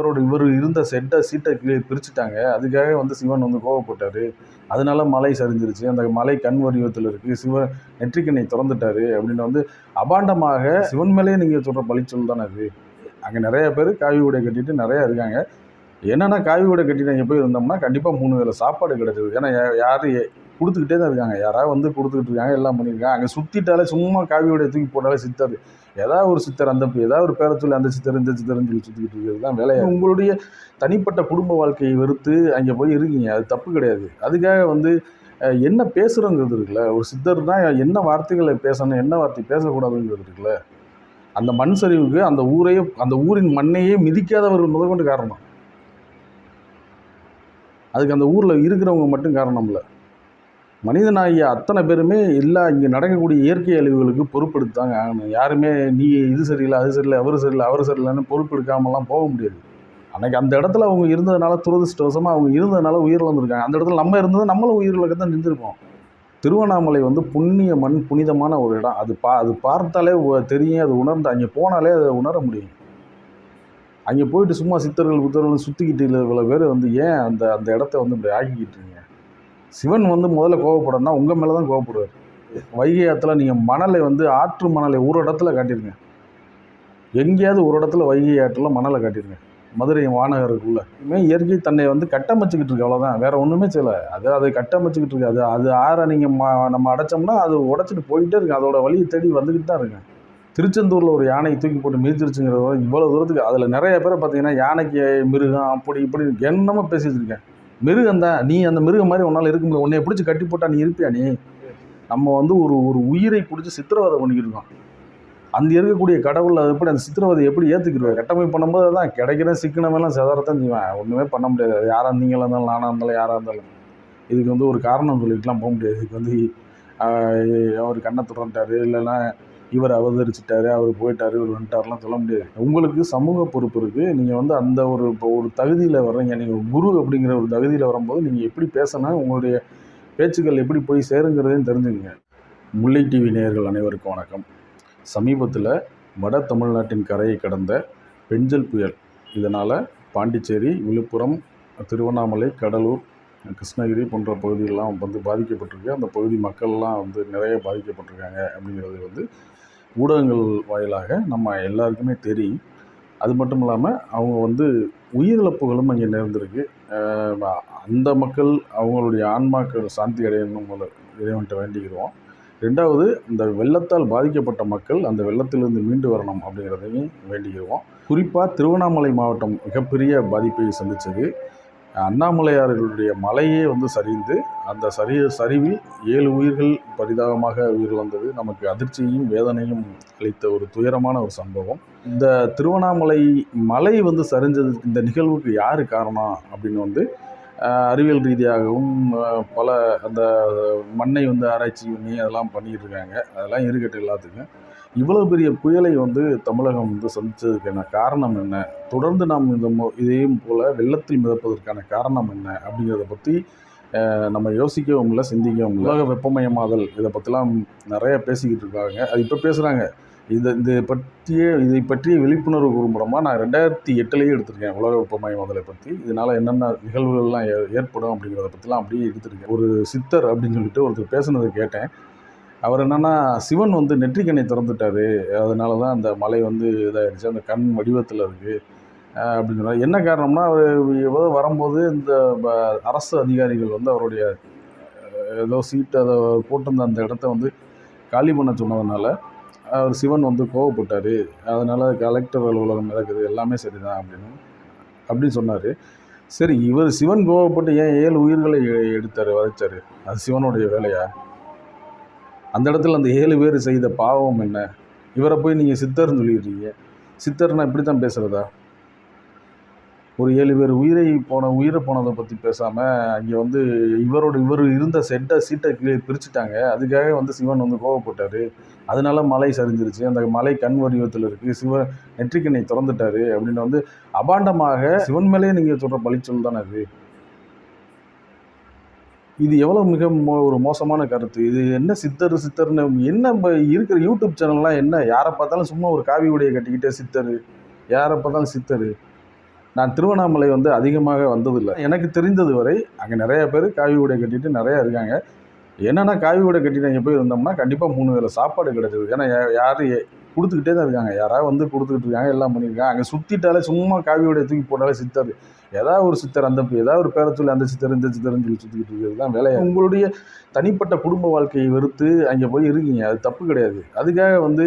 இவர் இருந்த சீட்டை பிரிச்சுட்டாங்க. அதுக்காக சிவன் கோவப்பட்டாரு. அதனால மலை சரிஞ்சிருச்சு. அந்த மலை கண் வடிவத்தில் இருக்கு. நெற்றிக்கண்ணை திறந்துட்டாரு அப்படின்னு அபாண்டமாக சிவன் மேலேயே நீங்க சொல்ற பழிச்சொல் தானே அது. அங்க நிறைய பேர் காவி உடை கட்டிட்டு நிறைய இருக்காங்க. என்னன்னா காவி உடை கட்டிட்டு அங்கே போய் இருந்தோம்னா கண்டிப்பா 3 வேளை சாப்பாடு கிடைச்சது. ஏன்னா யாரு கொடுத்துக்கிட்டே தான் இருக்காங்க. யாராவது கொடுத்துக்கிட்டு இருக்காங்க, எல்லாம் பண்ணியிருக்காங்க. அங்கே சுத்திட்டாலே சும்மா காவி உடைய தூக்கி போட்டாலே சித்தர், ஏதாவது ஒரு சித்தர், ஏதாவது ஒரு பேரை சொல்லி அந்த சித்தர் இந்த சித்தர்னு சொல்லி சுற்றிக்கிட்டு இருக்கிறது தான் வேலையாக. உங்களுடைய தனிப்பட்ட குடும்ப வாழ்க்கையை வெறுத்து அங்கே போய் இருக்கீங்க, அது தப்பு கிடையாது. அதுக்காக என்ன பேசுகிறோங்கிறது இருக்குல்ல. ஒரு சித்தர்னா என்ன வார்த்தைகளை பேசணும், என்ன வார்த்தை பேசக்கூடாதுங்கிறது இருக்குல்ல. அந்த மண் சரிவுக்கு அந்த ஊரின் மண்ணையே மிதிக்காதவர்கள் முதற்கொண்டு காரணம். அதுக்கு அந்த ஊரில் இருக்கிறவங்க மட்டும் காரணம் இல்லை. மனிதனாகிய அத்தனை பேருமே இங்கே நடக்கக்கூடிய இயற்கை அழிவுகளுக்கு பொறுப்பெடுத்தாங்க ஆகணும். யாருமே நீ இது சரியில்லை, அது சரியில்லை, அவர் சரியில்லைன்னு பொறுப்பெடுக்காமலாம் போக முடியாது. அன்றைக்கி அந்த இடத்துல அவங்க இருந்ததுனால, துரதிருஷ்டவசமாக அவங்க இருந்ததுனால உயிரிழந்திருக்காங்க. அந்த இடத்துல நம்ம இருந்தது நம்மளும் உயிரிழக்க தான் செஞ்சுருப்போம். திருவண்ணாமலை புண்ணிய மண், புனிதமான ஒரு இடம். அது பார்த்தாலே தெரியும், அது உணர்ந்து அங்கே போனாலே அதை உணர முடியும். அங்கே போயிட்டு சும்மா சித்தர்கள் புத்தர்கள் சுற்றிக்கிட்டு இவ்வளோ பேர் ஏன் அந்த இடத்த இப்படி ஆக்கிக்கிட்டு இருக்கீங்க? சிவன் முதல்ல கோவப்படணும்னா உங்கள் மேலே தான் கோவப்படுவார். வைகை ஆற்றுல நீங்கள் மணலை ஆற்று மணலை ஒரு இடத்துல காட்டிடுங்க. எங்கேயாவது ஒரு இடத்துல வைகை ஆற்றுல மணலை காட்டிடுங்க. மதுரை மாநகருக்குள்ள இயற்கை தன்னை கட்டமைச்சிக்கிட்டு இருக்கு, அவ்வளோதான். வேற ஒன்றுமே செய்யலை. அதை கட்டமைச்சிக்கிட்டு இருக்கு. அது ஆற நீங்கள் நம்ம அடைச்சோம்னா அது உடைச்சிட்டு போயிட்டே இருக்கு. அதோட வழியை தேடி வந்துக்கிட்டு தான் இருக்கு. திருச்செந்தூரில் ஒரு யானை தூக்கி போட்டு மிதிச்சிருச்சுங்கிறத இவ்வளோ தூரத்துக்கு அதில் நிறைய பேரை பார்த்தீங்கன்னா யானைக்கு மிருகம் அப்படி இப்படி என்னமோ பேசிட்டு இருக்கேன். மிருகம் தான், நீ அந்த மிருகம் மாதிரி உன்னால் இருக்க முடியும். உன்னை பிடிச்சி கட்டி போட்டால் நீ இருப்பியா? நீ நம்ம ஒரு உயிரை பிடிச்சி சித்திரவதை பண்ணிக்கிட்டு இருக்கோம். அந்த இருக்கக்கூடிய கடவுள் அது எப்படி அந்த சித்திரவதை எப்படி ஏற்றுக்கிடுவார்? கட்டமைப்பு பண்ணும்போது தான் கிடைக்கிற சிக்கனமெல்லாம் செதறத்தான் செய்வேன். ஒன்றுமே பண்ண முடியாது. அது யாராக இருந்தீங்களா இருந்தாலும், நானாக இருந்தாலும், யாராக இருந்தாலும் இதுக்கு ஒரு காரணம் சொல்லிட்டுலாம் போக முடியாது. இதுக்கு அவர் கண்ணை துறந்துட்டாரு, இல்லைன்னா இவர் அவதரிச்சிட்டாரு, அவர் போயிட்டாரு, இவர் வந்துட்டாருலாம் சொல்ல முடியாது. உங்களுக்கு சமூக பொறுப்பு இருக்குது. நீங்கள் அந்த ஒரு தகுதியில் வர்றீங்க. நீங்கள் குரு அப்படிங்கிற ஒரு தகுதியில் வரும்போது நீங்கள் எப்படி பேசணும், உங்களுடைய பேச்சுக்கள் எப்படி போய் சேருங்கிறதையும் தெரிஞ்சுக்கங்க. முல்லை டிவி நேயர்கள் அனைவருக்கும் வணக்கம். சமீபத்தில் வட தமிழ்நாட்டின் கரையை கடந்த பெஞ்சல் புயல், இதனால் பாண்டிச்சேரி, விழுப்புரம், திருவண்ணாமலை, கடலூர், கிருஷ்ணகிரி போன்ற பகுதிகளெலாம் பாதிக்கப்பட்டிருக்கு. அந்த பகுதி மக்கள்லாம் நிறைய பாதிக்கப்பட்டிருக்காங்க அப்படிங்கிறது ஊடகங்கள் வாயிலாக நம்ம எல்லாருக்குமே தெரியும். அது மட்டும் இல்லாமல் அவங்க உயிரிழப்புகளும் அங்கே நேர்ந்திருக்கு. அந்த மக்கள் அவங்களுடைய ஆன்மாக்கள் சாந்தி அடையணும் போல இறைவன்கிட்ட வேண்டிக்கிறோம். ரெண்டாவது, இந்த வெள்ளத்தால் பாதிக்கப்பட்ட மக்கள் அந்த வெள்ளத்திலிருந்து மீண்டு வரணும் அப்படிங்கிறதையும் வேண்டிக்கிறோம். குறிப்பாக திருவண்ணாமலை மாவட்டம் மிகப்பெரிய பாதிப்பை சந்தித்தது. அண்ணாமலையார்களுடைய மலையே சரிந்து அந்த சரிவில் 7 உயிர்கள் பரிதாபமாக உயிரிழந்தது நமக்கு அதிர்ச்சியையும் வேதனையும் அளித்த ஒரு துயரமான ஒரு சம்பவம். இந்த திருவண்ணாமலை மலை சரிஞ்சதுக்கு இந்த நிகழ்வுக்கு யார் காரணம் அப்படின்னு அறிவியல் ரீதியாகவும் பல அந்த மண்ணை ஆராய்ச்சி பண்ணி அதெல்லாம் பண்ணிக்கிட்டு இருக்காங்க. அதெல்லாம் இருக்கட்டும் எல்லாத்துக்கும். இவ்வளோ பெரிய புயலை தமிழகம் சந்தித்ததுக்கான காரணம் என்ன? தொடர்ந்து நாம் இதையும் போல் வெள்ளத்தில் மிதப்பதற்கான காரணம் என்ன அப்படிங்கிறத பற்றி நம்ம யோசிக்கவும் இல்லை, சிந்திக்கவும் இல்லை. உலக வெப்பமயமாதல் இதை பற்றிலாம் நிறையா பேசிக்கிட்டு இருக்காங்க. அது இப்போ பேசுகிறாங்க. இதை பற்றிய விழிப்புணர்வு குறும்படமாக நான் 2008 எடுத்திருக்கேன். உலக வெப்பமயமாதலை பற்றி, இதனால் என்னென்ன நிகழ்வுகள்லாம் ஏற்படும் அப்படிங்கிறத பற்றிலாம் அப்படியே எடுத்திருக்கேன். ஒரு சித்தர் அப்படின்னு சொல்லிட்டு ஒருத்தர் பேசுனதை கேட்டேன். அவர் என்னென்னா, சிவன் நெற்றிக்கண்ணை திறந்துட்டார், அதனால தான் அந்த மலை இதாகிடுச்சு, அந்த கண் வடிவத்தில் இருக்குது அப்படின்னு சொன்னார். என்ன காரணம்னா, அவர் வரும்போது இந்த அரசு அதிகாரிகள் அவருடைய ஏதோ சீட்டு அதை போட்டிருந்த அந்த இடத்த காலி பண்ண சொன்னதுனால அவர் சிவன் கோவப்பட்டார். அதனால் கலெக்டர் அலுவலகம் நடக்குது, எல்லாமே சரிதான் அப்படின்னு சொன்னார். சரி, சிவன் கோவப்பட்டு ஏன் 7 உயிர்களை வதைச்சார்? அது சிவனுடைய வேலையா? அந்த இடத்துல அந்த 7 பேர் செய்த பாவம் என்ன? இவரை போய் நீங்கள் சித்தர்னு சொல்லிடுறீங்க. சித்தர்னா இப்படி தான் பேசுகிறதா? ஒரு 7 பேர் உயிரை போனதை பற்றி பேசாமல் அங்கே இவர் இருந்த சீட்டை பிரிச்சுட்டாங்க. அதுக்காக சிவன் கோவப்பட்டார். அதனால மலை சரிஞ்சிருச்சு, அந்த மலை கண் வடிவத்தில் இருக்குது, நெற்றிக்கண்ணை திறந்துட்டார் அப்படின்னு அபாண்டமாக சிவன் மேலேயே நீங்கள் சொல்கிற பழிச்சொல் தானே அது. இது எவ்வளோ மிக ஒரு மோசமான கருத்து. இது என்ன சித்தர்னு என்ன இருக்கிற யூடியூப் சேனல்லாம் என்ன? யாரை பார்த்தாலும் சும்மா ஒரு காவி உடையை கட்டிக்கிட்டே சித்தர், யாரை பார்த்தாலும் சித்தர். நான் திருவண்ணாமலை வந்து அதிகமாக வந்ததில்லை. எனக்கு தெரிந்தது வரை அங்கே நிறைய பேர் காவி உடை கட்டிட்டு நிறையா இருக்காங்க. என்னென்னா காவி உடை கட்டிட்டு அங்கே போய் இருந்தோம்னா கண்டிப்பாக 3 வேளை சாப்பாடு கிடைச்சது. ஏன்னா யார் கொடுத்துக்கிட்டே தான் இருக்காங்க. யாராவது வந்து கொடுத்துக்கிட்டு இருக்காங்க, எல்லாம் பண்ணியிருக்காங்க. அங்கே சுற்றிட்டாலே சும்மா காவி உடையை தூக்கி போட்டாலே சித்தர், ஏதாவது ஒரு சித்தர், ஏதாவது ஒரு பேரை சொல்லி அந்த சித்தர் இந்த சித்தர்னு சொல்லி சுற்றிக்கிட்டு இருக்கிறது தான் வேலையை. உங்களுடைய தனிப்பட்ட குடும்ப வாழ்க்கையை வெறுத்து அங்கே போய் இருக்கீங்க, அது தப்பு கிடையாது. அதுக்காக வந்து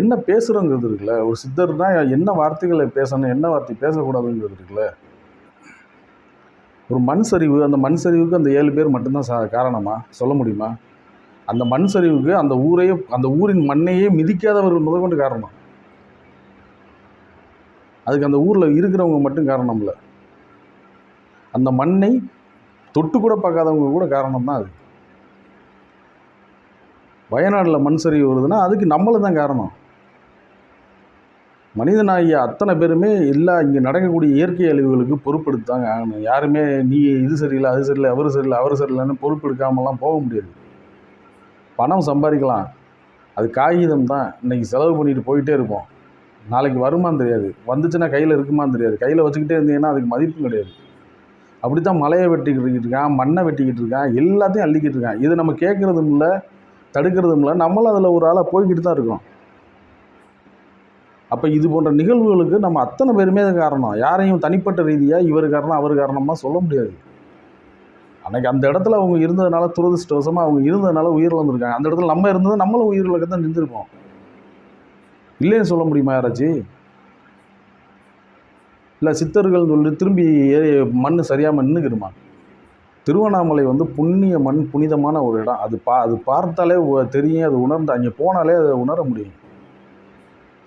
என்ன பேசுகிறோங்கிறது இருக்குல்ல, ஒரு சித்தர்னா என்ன வார்த்தைகளை பேசணும், என்ன வார்த்தை பேசக்கூடாதுங்கிறது இருக்குல்ல. ஒரு மண் சரிவு, அந்த மண் சரிவுக்கு அந்த 7 பேர் மட்டும்தான் காரணமா சொல்ல முடியுமா? அந்த மண் சரிவுக்கு அந்த ஊரின் மண்ணையே மிதிக்காதவர்கள் முதற்கொண்டு காரணம். அதுக்கு அந்த ஊரில் இருக்கிறவங்க மட்டும் காரணம் இல்லை, அந்த மண்ணை தொட்டு கூட பார்க்காதவங்க கூட காரணம் தான் அது. வயநாட்டில் மண் சரிவு வருதுன்னா அதுக்கு நம்மளும் தான் காரணம். மனிதனாகிய அத்தனை பேருமே இங்கே நடக்கக்கூடிய இயற்கை அழிவுகளுக்கு பொறுப்பெடுத்தாங்க ஆகணும். யாருமே நீ இது சரியில்லை, அது சரியில்லை, அவர் சரியில்லை, அவர் சரியில்லைன்னு பொறுப்பெடுக்காமலாம் போக முடியாது. பணம் சம்பாதிக்கலாம், அது காகிதம் தான். இன்றைக்கி செலவு பண்ணிட்டு போயிட்டே இருப்போம், நாளைக்கு வருமானு தெரியாது, வந்துச்சுன்னா கையில் இருக்குமான்னு தெரியாது. கையில் வச்சுக்கிட்டே இருந்தீங்கன்னா அதுக்கு மதிப்பும் கிடையாது. அப்படி தான் மலையை வெட்டிக்கிட்டு இருக்கான், மண்ணை வெட்டிக்கிட்டு இருக்கான், எல்லாத்தையும் அள்ளிக்கிட்டு இருக்கான். இது நம்ம கேட்குறதும் இல்லை, தடுக்கிறதும் இல்லை, நம்மளும் அதில் ஒரு ஆளாக போய்கிட்டு தான் இருக்கோம். அப்போ இது போன்ற நிகழ்வுகளுக்கு நம்ம அத்தனை பேருமே காரணம். யாரையும் தனிப்பட்ட ரீதியாக இவர் காரணம் அவர் காரணமாக சொல்ல முடியாது. அன்றைக்கி அந்த இடத்துல அவங்க இருந்ததுனால, துரதிருஷ்டவசமாக அவங்க இருந்ததுனால உயிரிழந்திருக்காங்க. அந்த இடத்துல நம்ம இருந்தது நம்மளும் உயிரிழக்க தான் செஞ்சுருக்கோம். இல்லைன்னு சொல்ல முடியுமா யாராச்சும்? இல்லை சித்தர்கள் சொல்லி திரும்பி மண் சரியாமல் நின்றுக்கிடுமா? திருவண்ணாமலை வந்து புண்ணிய மண், புனிதமான ஒரு இடம். அது பார்த்தாலே தெரியும், அது உணர்ந்து அங்கே போனாலே அதை உணர முடியும்.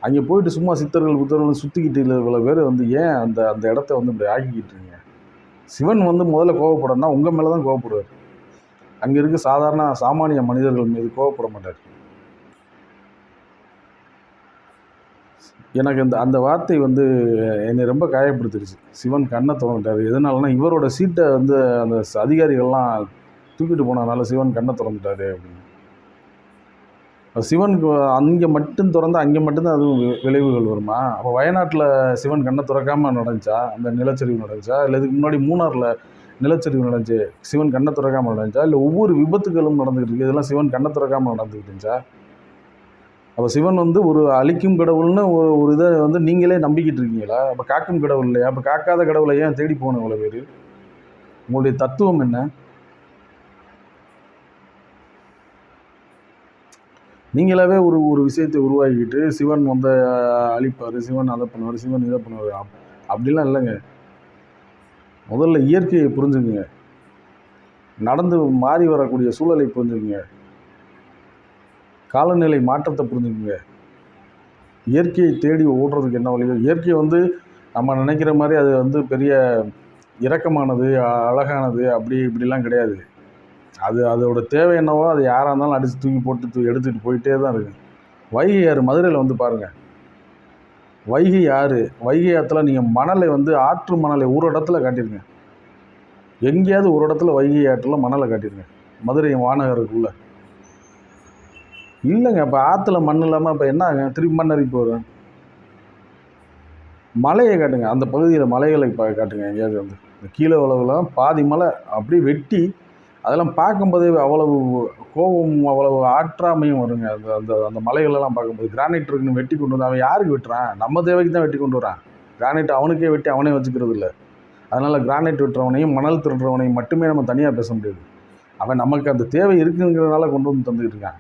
அங்கே போயிட்டு சும்மா சித்தர்கள் புத்தர்கள் சுற்றிக்கிட்டு இவ்வளோ பேர் வந்து ஏன் அந்த இடத்த வந்து இப்படி ஆக்கிக்கிட்டு இருக்கீங்க? சிவன் வந்து முதல்ல கோவப்படணும்னா உங்கள் மேலே தான் கோவப்படுவார். அங்கே இருக்க சாமானிய மனிதர்கள் மீது கோவப்பட மாட்டார். எனக்கு அந்த வார்த்தை வந்து என்னை ரொம்ப காயப்படுத்திடுச்சு. சிவன் கண்ணை திறந்துட்டார். எதனாலனா இவரோட சீட்டை வந்து அந்த அதிகாரிகள்லாம் தூக்கிட்டு போனதுனால சிவன் கண்ணை திறந்துட்டாரு அப்படின்னு. சிவனுக்கு அங்கே மட்டும் திறந்து அங்கே மட்டும்தான் அதுவும் விளைவுகள் வருமா? அப்போ வயநாட்டில் சிவன் கண்ணை திறக்காமல் நடந்துச்சா? அந்த நிலச்சரிவு நடந்துச்சா? இல்லை இதுக்கு முன்னாடி மூணாரில் நிலச்சரிவு நடந்துச்சு, சிவன் கண்ணை திறக்காமல் நடந்துச்சா? இல்லை ஒவ்வொரு விபத்துகளும் நடந்துக்கிட்டு இருக்குது, இதெல்லாம் சிவன் கண்ணை திறக்காமல் நடந்துக்கிட்டு இருந்துச்சா? அப்போ சிவன் வந்து ஒரு அழிக்கும் கடவுள்னு ஒரு இதை வந்து நீங்களே நம்பிக்கிட்டு இருக்கீங்களா? அப்போ காக்கும் கடவுள் இல்லையா? அப்போ காக்காத கடவுளை ஏன் தேடி போகணும் இவ்வளோ பேர்? உங்களுடைய தத்துவம் என்ன? நீங்களாவே ஒரு விஷயத்தை உருவாக்கிட்டு சிவன் வந்து அழிப்பார், சிவன் அதை பண்ணுவார், சிவன் இதை பண்ணுவார், அப்படிலாம் இல்லைங்க. முதல்ல இயற்கையை புரிஞ்சுக்குங்க, நடந்து மாறி வரக்கூடிய சூழலை புரிஞ்சுக்குங்க, காலநிலை மாற்றத்தை புரிஞ்சுக்குங்க. இயற்கையை தேடி ஓடுறதுக்கு என்ன வழியோ, இயற்கை வந்து நம்ம நினைக்கிற மாதிரி அது வந்து பெரிய இரக்கமானது, அழகானது, இப்படிலாம் கிடையாது. அதோட தேவை என்னவோ அது யாராக இருந்தாலும் அடித்து தூக்கி போட்டு எடுத்துகிட்டு போயிட்டே தான் இருக்குது. வைகை ஆறு மதுரையில் வந்து பாருங்கள். வைகை ஆறு, வைகை ஆற்றுல நீங்கள் மணலை வந்து ஆற்று மணலை ஒரு இடத்துல காட்டிடுங்க, எங்கேயாவது ஒரு இடத்துல வைகை ஆற்றில் மணலை காட்டிடுங்க, மதுரை மாநகருக்குள்ளே. இல்லைங்க, இப்போ ஆற்றுல மண் இல்லாமல் இப்போ என்ன ஆகும்? திருப்பி மண் அரிப்பு வரும். மலையை காட்டுங்க, அந்த பகுதியில் மலைகளை காட்டுங்க. எங்கேயாவது வந்து இந்த கீழே உலகெல்லாம் பாதி மலை அப்படியே வெட்டி, அதெல்லாம் பார்க்கும்போதே அவ்வளவு கோபம், அவ்வளவு ஆற்றாமையும் வருங்க. அந்த மலைகளெல்லாம் பார்க்கும்போது கிரானைட் இருக்குன்னு வெட்டி கொண்டு வந்து அவன் யாருக்கு வெட்டுறான்? நம்ம தேவைக்கு தான் வெட்டி கொண்டு வரான். கிரானைட் அவனுக்கே வெட்டி அவனே வச்சுக்கிறது இல்லை. அதனால் கிரானைட் வெட்டுறவனையும் மணல் திருடுறவனையும் மட்டுமே நம்ம தனியாக பேச முடியாது. அவன் நமக்கு அந்த தேவை இருக்குங்கிறதுனால கொண்டு வந்து தந்துக்கிட்டு இருக்கான்.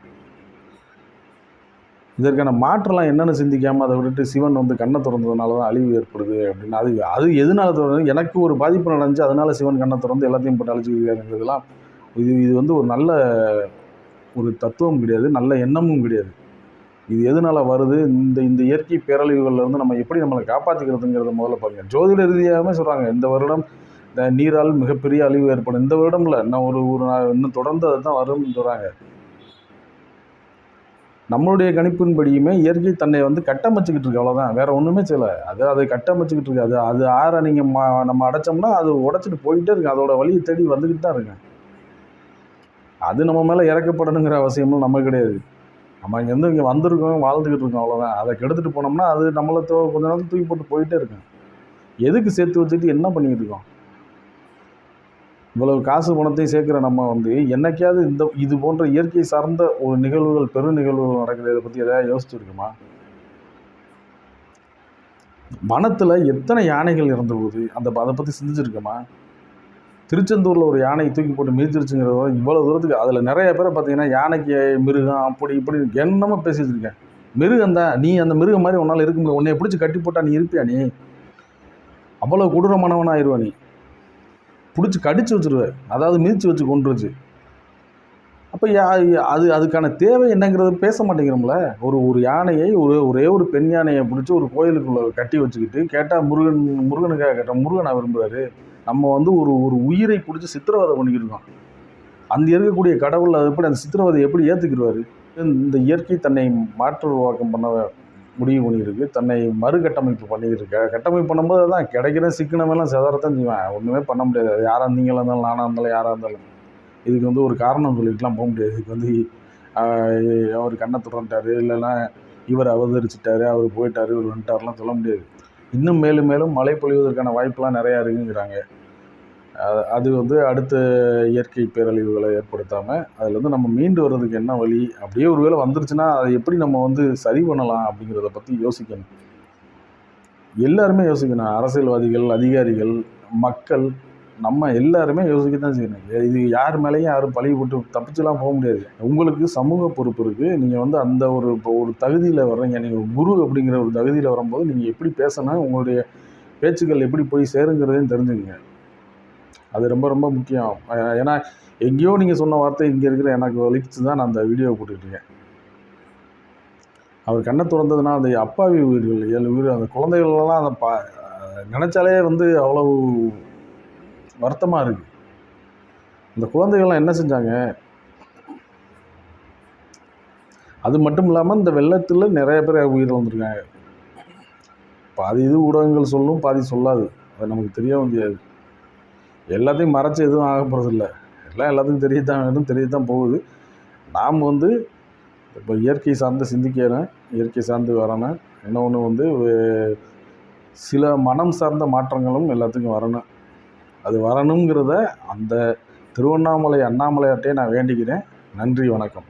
இதற்கான மாற்றலாம் என்னென்னு சிந்திக்காமல் அதை விட்டுட்டு சிவன் வந்து கண்ணை திறந்ததுனால தான் அழிவு ஏற்படுது அப்படின்னா அது எதனால திறந்து? எனக்கு ஒரு பாதிப்பு நடந்துச்சு, அதனால் சிவன் கண்ணை திறந்து எல்லாத்தையும் போட்டு அழிச்சுக்கிறதுலாம் இது வந்து ஒரு நல்ல ஒரு தத்துவம் கிடையாது, நல்ல எண்ணமும் கிடையாது. இது எதனால் வருது? இந்த இயற்கை பேரழிவுகள்லேருந்து நம்ம எப்படி நம்மளை காப்பாற்றிக்கிறதுங்கிறத முதல்ல பாருங்கள். ஜோதிட ரீதியாகவே சொல்கிறாங்க, இந்த வருடம் இந்த நீரால் மிகப்பெரிய அழிவு ஏற்படும். இந்த வருடம் இல்லை, இன்னும் இன்னும் தொடர்ந்து அதை தான் வரும்னு சொல்கிறாங்க. நம்மளுடைய கணிப்பின்படியுமே இயற்கை தன்னை வந்து கட்டமைச்சிக்கிட்டு இருக்கு, அவ்வளோதான், வேறு ஒன்றுமே செய்யலை. அதை கட்டமைச்சிக்கிட்டு இருக்கு. அது ஆற நீங்கள் நம்ம அடைச்சோம்னா அது உடச்சிட்டு போயிட்டே இருக்கு, அதோட வழியை தேடி வந்துக்கிட்டு தான் இருக்கு. அது நம்ம மேலே இறக்கப்படணுங்கிற அவசியமும் நமக்கு கிடையாது. நம்ம இங்கே வந்திருக்கோம், வாழ்ந்துக்கிட்டு இருக்கோம், அவ்வளோதான். அதை கெடுத்துட்டு போனோம்னா அது நம்மளை கொஞ்ச நாள் தூக்கி போட்டு போயிட்டே இருக்கோம். எதுக்கு சேர்த்து வச்சுட்டு என்ன பண்ணிக்கிட்டு இருக்கோம்? இவ்வளவு காசு பணத்தையும் சேர்க்குற நம்ம என்னைக்காவது இது போன்ற இயற்கை சார்ந்த ஒரு நிகழ்வுகள், பெரு நிகழ்வுகள் நடக்குது, இதை பற்றி எதாவது யோசிச்சுருக்குமா? வனத்தில் எத்தனை யானைகள் இறந்து போகுது, அதை பற்றி சிந்திச்சிருக்கோமா? திருச்செந்தூரில் ஒரு யானை தூக்கி போட்டு மிதிச்சிருச்சுங்கிறத இவ்வளோ தூரத்துக்கு அதில் நிறைய பேரை பார்த்தீங்கன்னா யானைக்கு மிருகம் அப்படி இப்படி என்னமோ பேசி வச்சுருக்கேன். மிருகம் தான், நீ அந்த மிருகம் மாதிரி உன்னால் இருக்க முடியும், உன்னை பிடிச்சி கட்டி போட்டால் நீ இருப்பியா? நீ அவ்வளோ கொடூரமானவனாக ஆயிடுவா, நீ பிடிச்சி கடிச்சு வச்சுருவேன், அதாவது மிதித்து வச்சு கொண்டுருச்சு. அப்போ அதுக்கான தேவை என்னங்கிறது பேச மாட்டேங்கிறோம்ல. ஒரு யானையை ஒரே ஒரு பெண் யானையை பிடிச்சி ஒரு கோயிலுக்குள்ளே கட்டி வச்சுக்கிட்டு கேட்டால் முருகனுக்காக கேட்டால் முருகனை விரும்புகிறாரு. நம்ம ஒரு உயிரை பிடிச்சி சித்திரவதை பண்ணிக்கிட்டு இருக்கோம். அந்த இருக்கக்கூடிய கடவுள் அது எப்படி அந்த சித்திரவதை எப்படி ஏற்றுக்கிடுவார்? இந்த இயற்கை தன்னை மாற்று உருவாக்கம் பண்ண முடிவு பண்ணியிருக்கு, தன்னை மறுகட்டமைப்பு பண்ணிக்கிட்டு கட்டமைப்பு பண்ணும்போது தான் கிடைக்கிற சிக்கனமெல்லாம் செதறத்தான் செய்வேன். ஒன்றுமே பண்ண முடியாது. அது யாராக இருந்தீங்களா இருந்தாலும், நானாக இருந்தாலும், யாராக இருந்தாலும். இதுக்கு ஒரு காரணம் சொல்லிட்டுலாம் போக முடியாது. இதுக்கு அவர் கண்ணை துறந்துட்டார், இல்லைன்னா இவர் அவதரிச்சிட்டாரு, அவர் போயிட்டார், இவர் வந்துட்டார்லாம் சொல்ல முடியாது. இன்னும் மேலும் மேலும் மழை பொழிவதற்கான வாய்ப்பெலாம் நிறையா இருக்குங்கிறாங்க. அது அடுத்த இயற்கை பேரழிவுகளை ஏற்படுத்தாமல் அதில் நம்ம மீண்டு வர்றதுக்கு என்ன வழி, அப்படியே ஒரு வேளை வந்துருச்சுன்னா அதை எப்படி நம்ம சரி பண்ணலாம் அப்படிங்கிறத பற்றி யோசிக்கணும். எல்லாருமே யோசிக்கணும். அரசியல்வாதிகள், அதிகாரிகள், மக்கள், நம்ம எல்லாருமே யோசிக்க தான் செய்யணும். இது யார் மேலேயும் யாரும் பழி போட்டு தப்பிச்சுலாம் போக முடியாது. உங்களுக்கு சமூக பொறுப்பு இருக்குது. நீங்கள் அந்த இப்போ ஒரு தகுதியில் வர்றீங்க, நீங்கள் குரு அப்படிங்கிற ஒரு தகுதியில் வரும்போது நீங்கள் எப்படி பேசணும், உங்களுடைய பேச்சுக்கள் எப்படி போய் சேருங்கிறதையும் தெரிஞ்சுக்கங்க. அது ரொம்ப ரொம்ப முக்கியம். ஏன்னா எங்கேயோ நீங்கள் சொன்ன வார்த்தை இங்கே இருக்கிற எனக்கு வலிச்சு தான் நான் அந்த வீடியோவை போட்டுக்கிட்டுருக்கேன். அவர் கண்ணை திறந்ததுன்னா அந்த அப்பாவி உயிர்கள் 7 உயிர், அந்த குழந்தைகளெல்லாம் அதை நினச்சாலே அவ்வளவு வருத்தமாக இருக்குது. இந்த குழந்தைகள்லாம் என்ன செஞ்சாங்க? அது மட்டும் இல்லாமல் இந்த வெள்ளத்தில் நிறைய பேர் உயிர் வந்திருக்காங்க. பாதி இது ஊடகங்கள் சொல்லும், பாதி சொல்லாது. அது நமக்கு தெரியவும் முடியாது. எல்லாத்தையும் மறைச்சி எதுவும் ஆக போகிறதில்ல. எல்லாத்துக்கும் தெரியத்தான் போகுது. நாம் இப்போ இயற்கை சார்ந்து சிந்திக்கணும், இயற்கை சார்ந்து வரணும். இன்னொன்று சில மனம் சார்ந்த மாற்றங்களும் எல்லாத்துக்கும் வரணும். அது வரணுங்கிறத அந்த திருவண்ணாமலை அண்ணாமலையார்ட்டே நான் வேண்டிக்கிறேன். நன்றி, வணக்கம்.